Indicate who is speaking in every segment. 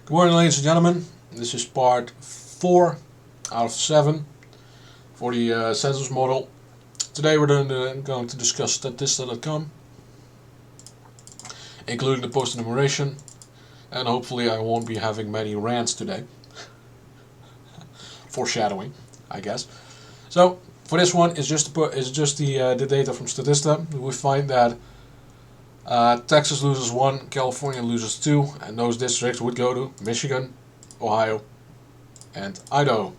Speaker 1: Good morning, ladies and gentlemen. This is part 4 out of 7 for the census model. Today we're going to discuss Statista.com, including the post enumeration, and hopefully I won't be having many rants today. Foreshadowing, I guess. So for this one, it's just the data from Statista. We find that Texas loses 1, California loses 2, and those districts would go to Michigan, Ohio, and Idaho.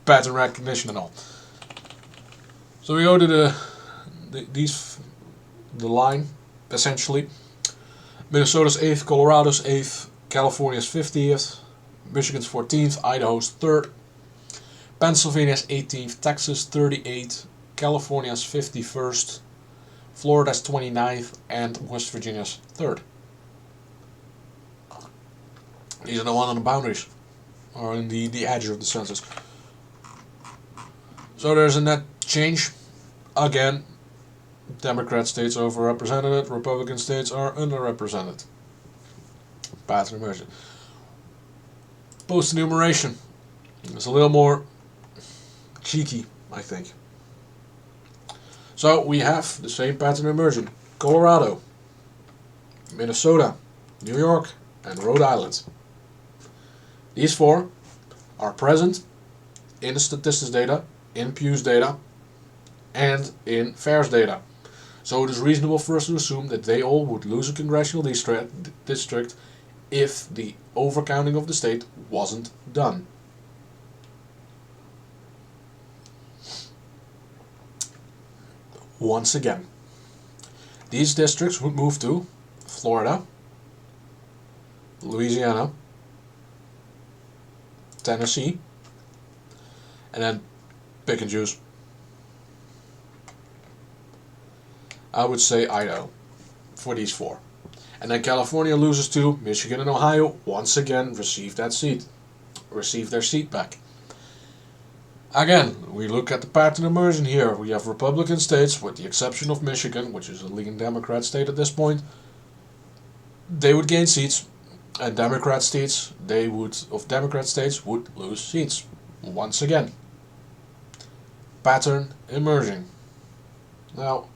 Speaker 1: Pattern recognition and all. So we go to the line, essentially. Minnesota's 8th, Colorado's 8th, California's 50th, Michigan's 14th, Idaho's 3rd, Pennsylvania's 18th, Texas 38th, California's 51st, Florida's 29th, and West Virginia's 3rd. These are the ones on the boundaries, or in the edge of the census. So there's a net change. Again, Democrat states overrepresented, Republican states are underrepresented. Pattern emergent. Post enumeration. It's a little more cheeky, I think. So we have the same pattern emergent. Colorado, Minnesota, New York, and Rhode Island. These 4 are present in the statistics data, in Pew's data, and in FAIR's data. So it is reasonable for us to assume that they all would lose a congressional district if the overcounting of the state wasn't done. Once again, these districts would move to Florida, Louisiana, Tennessee, and then pick and choose. I would say Idaho for these 4. And then California loses to Michigan and Ohio. Once again, receive their seat back. Again, we look at the pattern emergent here. We have Republican states, with the exception of Michigan, which is a leading Democrat state at this point. They would gain seats, and Democrat states would lose seats. Once again. Pattern emerging. Now,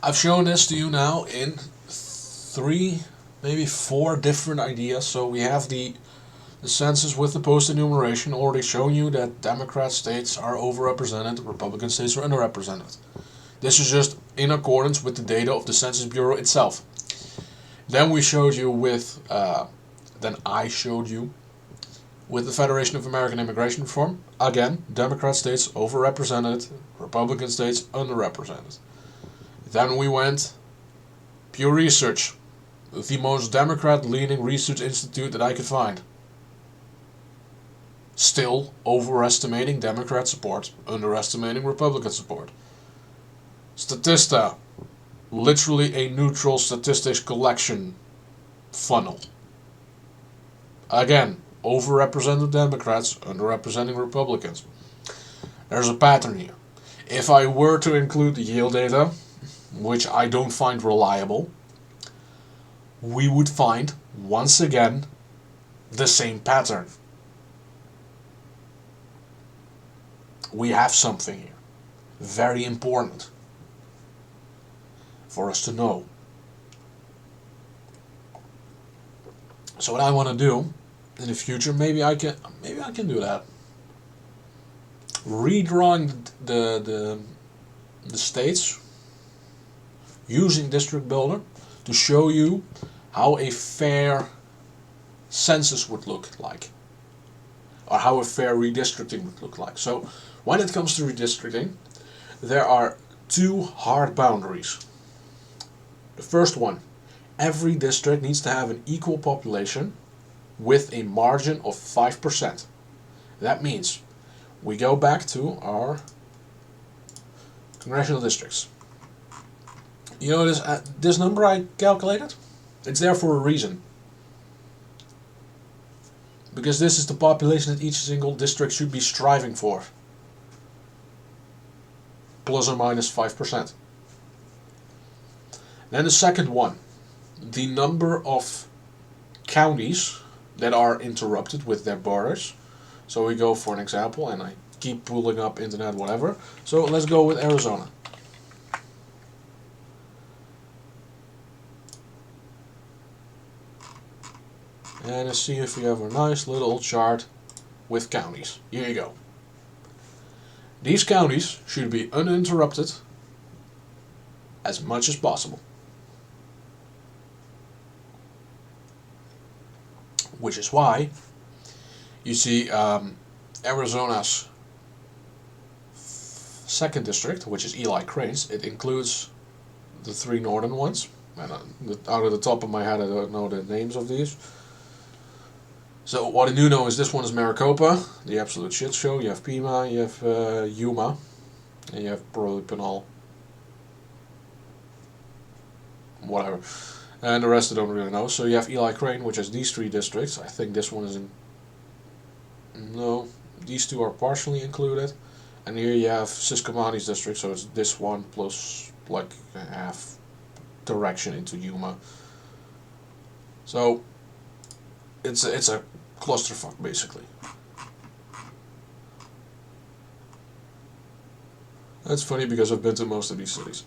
Speaker 1: I've shown this to you now in 3, maybe 4 different ideas. So we have the census with the post enumeration already showing you that Democrat states are overrepresented, Republican states are underrepresented. This is just in accordance with the data of the Census Bureau itself. Then we showed you with, I showed you with the Federation of American Immigration Reform. Again, Democrat states overrepresented, Republican states underrepresented. Then we went Pew Research, the most Democrat-leaning research institute that I could find. Still overestimating Democrat support, underestimating Republican support. Statista, literally a neutral statistics collection funnel. Again, overrepresented Democrats, underrepresenting Republicans. There's a pattern here. If I were to include the Yale data, which I don't find reliable, we would find, once again, the same pattern. We have something here, very important for us to know. So what I want to do in the future, maybe I can do that. Redrawing the states using District Builder to show you how a fair census would look like, or how a fair redistricting would look like. So when it comes to redistricting, there are 2 hard boundaries. The first one, every district needs to have an equal population with a margin of 5%. That means we go back to our congressional districts. You know this number I calculated? It's there for a reason. Because this is the population that each single district should be striving for. Plus or minus 5%. Then the second one, the number of counties that are interrupted with their borders. So we go for an example, and I keep pulling up internet, whatever. So let's go with Arizona. And let's see if we have a nice little chart with counties. Here you go. These counties should be uninterrupted as much as possible. Which is why you see Arizona's second district, which is Eli Cranes. It includes the three northern ones. And out of the top of my head, I don't know the names of these. So what I do know is this one is Maricopa, the absolute shit show. You have Pima, you have Yuma, and you have probably Pinal. Whatever. And the rest I don't really know. So you have Eli Crane, which has these three districts. I think this one is in... No, these two are partially included. And here you have Siscomani's district, so it's this one plus like half direction into Yuma. So it's a clusterfuck basically. That's funny because I've been to most of these cities.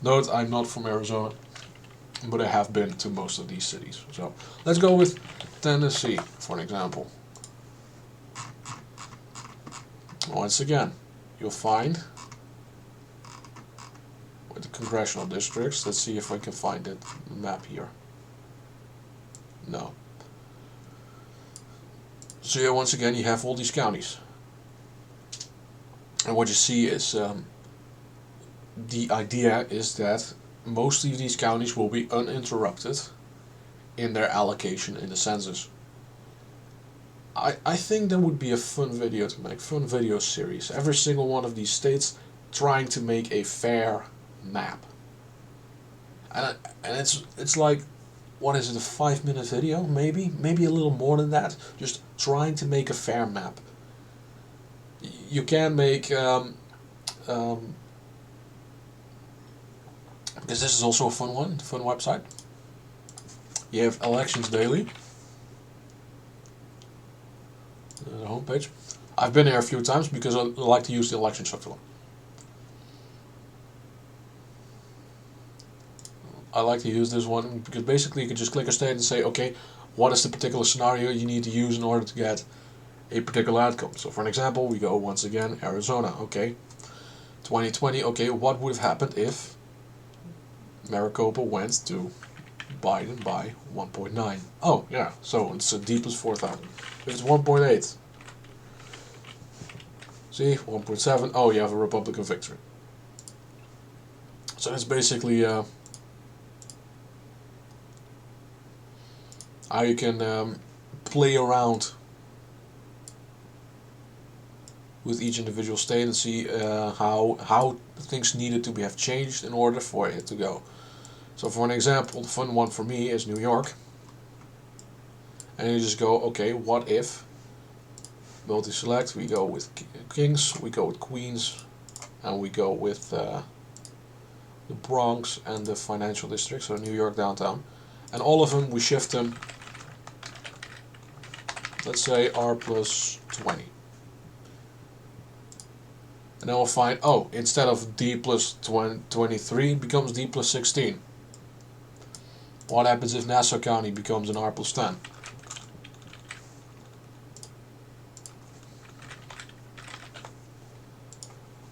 Speaker 1: Note, I'm not from Arizona, but I have been to most of these cities. So let's go with Tennessee for an example. Once again, you'll find with the congressional districts. Let's see if I can find the map here. No. So yeah, once again, you have all these counties. And what you see is the idea is that most of these counties will be uninterrupted in their allocation in the census. I think that would be a fun video to make, fun video series. Every single one of these states trying to make a fair map. And it's like, what is it, a 5-minute video? Maybe a little more than that. Just trying to make a fair map. You can make because this is also a fun website. You have Elections Daily, the homepage. I've been there a few times because I like to use the election software. I like to use this one because basically you can just click a state and say, okay, what is the particular scenario you need to use in order to get a particular outcome. So for an example, we go once again Arizona. Okay, 2020. Okay, what would have happened if Maricopa went to Biden by 1.9? Oh yeah, so it's a D plus 4,000. If it's 1.8, see, 1.7. Oh, you have a Republican victory. So it's basically how you can play around with each individual state and see how things needed to have changed in order for it to go. So for an example, the fun one for me is New York. And you just go, okay, what if, multi-select, we go with kings, we go with queens, and we go with the Bronx and the financial district, so New York downtown. And all of them, we shift them, let's say R plus 20. And then we'll find, oh, instead of D plus 23, it becomes D plus 16. What happens if Nassau County becomes an R plus 10?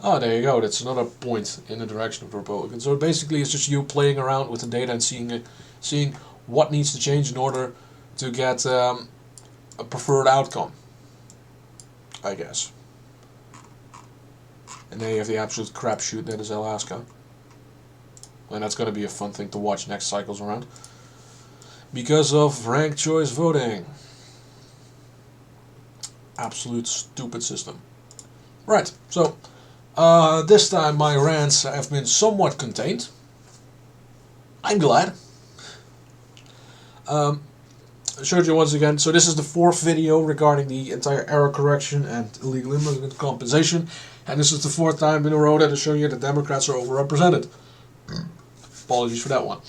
Speaker 1: Oh, there you go. That's another point in the direction of the Republican. So basically, it's just you playing around with the data and seeing what needs to change in order to get a preferred outcome, I guess. And then you have the absolute crapshoot that is Alaska. And that's going to be a fun thing to watch next cycles around. Because of ranked choice voting. Absolute stupid system. Right, so this time my rants have been somewhat contained. I'm glad. I showed you once again. So this is the 4th video regarding the entire error correction and illegal immigrant compensation. And this is the 4th time in a row that I show you that Democrats are overrepresented. Apologies for that one.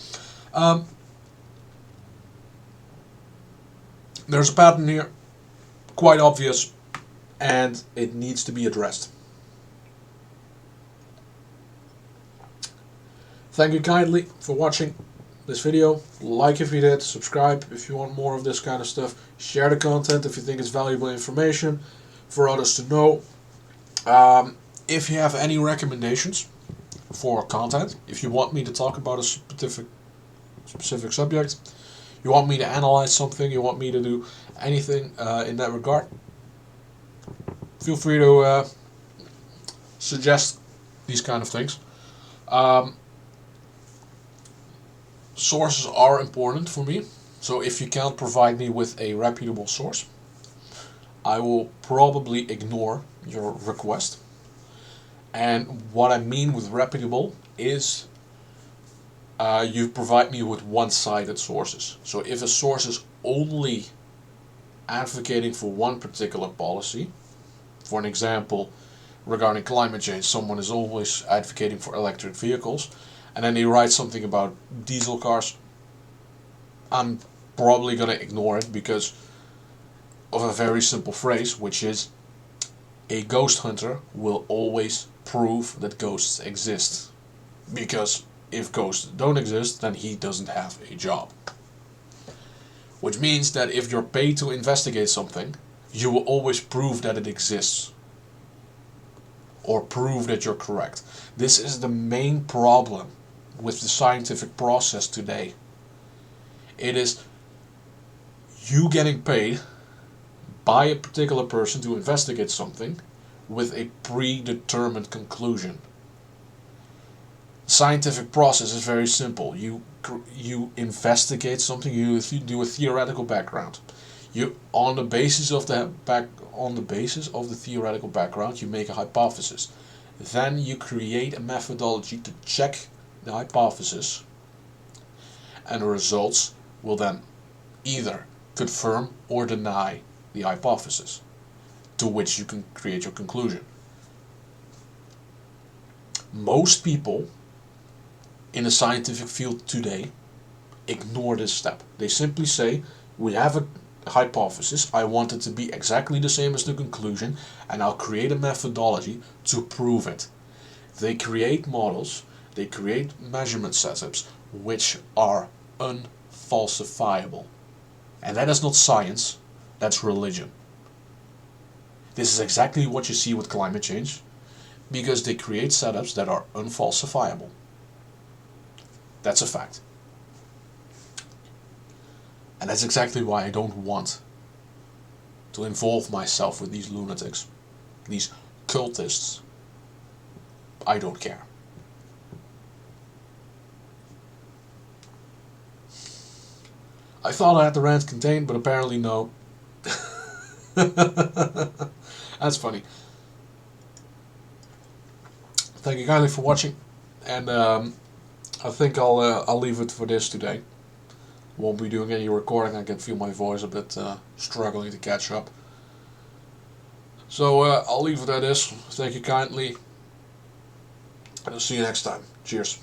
Speaker 1: There's a pattern here, quite obvious, and it needs to be addressed. Thank you kindly for watching this video. Like if you did, subscribe if you want more of this kind of stuff, share the content if you think it's valuable information for others to know. If you have any recommendations for content, if you want me to talk about a specific subject, you want me to analyze something, you want me to do anything in that regard, feel free to suggest these kind of things. Sources are important for me, so if you can't provide me with a reputable source, I will probably ignore your request. And what I mean with reputable is you provide me with one-sided sources. So if a source is only advocating for one particular policy, for an example, regarding climate change, someone is always advocating for electric vehicles, and then they write something about diesel cars, I'm probably going to ignore it because of a very simple phrase, which is a ghost hunter will always prove that ghosts exist. Because if ghosts don't exist, then he doesn't have a job. Which means that if you're paid to investigate something, you will always prove that it exists. Or prove that you're correct. This is the main problem with the scientific process today. It is you getting paid by a particular person to investigate something with a predetermined conclusion. Scientific process is very simple. You investigate something. You do a theoretical background. You on the basis of the theoretical background, you make a hypothesis. Then you create a methodology to check the hypothesis, and the results will then either confirm or deny the hypothesis, to which you can create your conclusion. Most people in the scientific field today ignore this step. They simply say, we have a hypothesis, I want it to be exactly the same as the conclusion, and I'll create a methodology to prove it. They create models, they create measurement setups which are unfalsifiable. And that is not science, that's religion. This is exactly what you see with climate change, because they create setups that are unfalsifiable. That's a fact. And that's exactly why I don't want to involve myself with these lunatics, these cultists. I don't care. I thought I had the rant contained, but apparently no. That's funny. Thank you kindly for watching, and I think I'll leave it for this today. Won't be doing any recording. I can feel my voice a bit struggling to catch up. So I'll leave it at this. Thank you kindly, and I'll see you next time. Cheers.